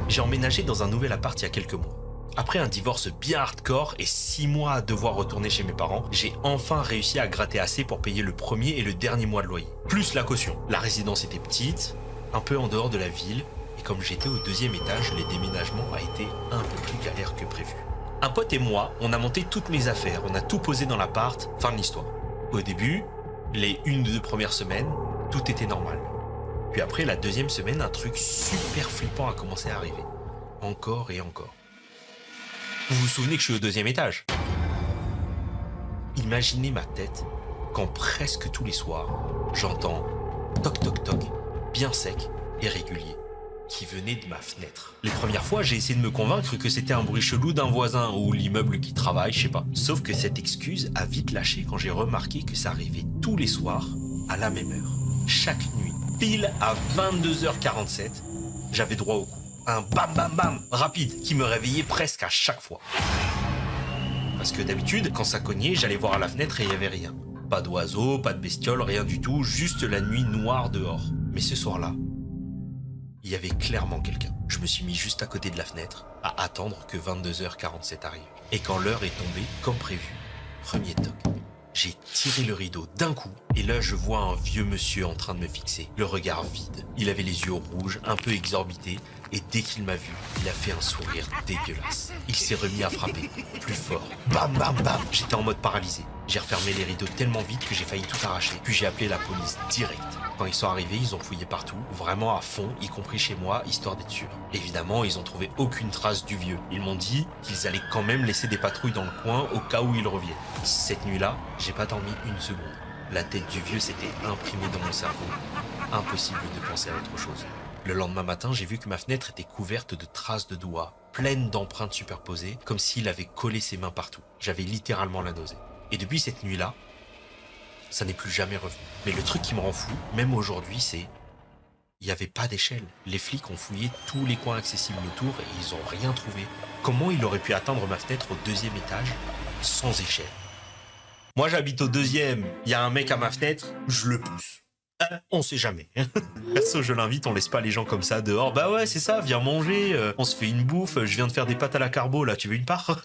J'ai emménagé dans un nouvel appart il y a quelques mois. Après un divorce bien hardcore et 6 mois à devoir retourner chez mes parents, j'ai enfin réussi à gratter assez pour payer le premier et le dernier mois de loyer. Plus la caution. La résidence était petite, un peu en dehors de la ville, et comme j'étais au 2e étage, le déménagement a été un peu plus galère que prévu. Un pote et moi, on a monté toutes mes affaires, on a tout posé dans l'appart, fin de l'histoire. Au début, les 1 ou 2 premières semaines, tout était normal. Puis après, la 2e semaine, un truc super flippant a commencé à arriver. Encore et encore. Vous vous souvenez que je suis au 2e étage? Imaginez ma tête quand presque tous les soirs, j'entends toc toc toc, bien sec et régulier, qui venait de ma fenêtre. Les premières fois, j'ai essayé de me convaincre que c'était un bruit chelou d'un voisin ou l'immeuble qui travaille, je sais pas. Sauf que cette excuse a vite lâché quand j'ai remarqué que ça arrivait tous les soirs à la même heure. Chaque nuit, pile à 22h47, j'avais droit au coup. Un bam bam bam rapide qui me réveillait presque à chaque fois. Parce que d'habitude, quand ça cognait, j'allais voir à la fenêtre et il n'y avait rien. Pas d'oiseaux, pas de bestioles, rien du tout, juste la nuit noire dehors. Mais ce soir-là, il y avait clairement quelqu'un. Je me suis mis juste à côté de la fenêtre, à attendre que 22h47 arrive. Et quand l'heure est tombée, comme prévu, premier toc. J'ai tiré le rideau d'un coup, et là je vois un vieux monsieur en train de me fixer, le regard vide. Il avait les yeux rouges, un peu exorbités, et dès qu'il m'a vu, il a fait un sourire dégueulasse. Il s'est remis à frapper, plus fort. Bam bam bam. J'étais en mode paralysé. J'ai refermé les rideaux tellement vite que j'ai failli tout arracher. Puis j'ai appelé la police direct. Quand ils sont arrivés, ils ont fouillé partout, vraiment à fond, y compris chez moi, histoire d'être sûr. Évidemment, ils ont trouvé aucune trace du vieux. Ils m'ont dit qu'ils allaient quand même laisser des patrouilles dans le coin au cas où ils reviennent. Cette nuit-là, j'ai pas dormi une seconde. La tête du vieux s'était imprimée dans mon cerveau. Impossible de penser à autre chose. Le lendemain matin, j'ai vu que ma fenêtre était couverte de traces de doigts, pleines d'empreintes superposées, comme s'il avait collé ses mains partout. J'avais littéralement la nausée. Et depuis cette nuit-là, ça n'est plus jamais revenu. Mais le truc qui me rend fou, même aujourd'hui, c'est... Il n'y avait pas d'échelle. Les flics ont fouillé tous les coins accessibles autour et ils n'ont rien trouvé. Comment il aurait pu atteindre ma fenêtre au 2e étage sans échelle? Moi, j'habite au 2e, il y a un mec à ma fenêtre, je le pousse. On sait jamais. Perso, je l'invite, on laisse pas les gens comme ça dehors. Bah ouais, c'est ça, viens manger, on se fait une bouffe, je viens de faire des pâtes à la carbo, là, tu veux une part?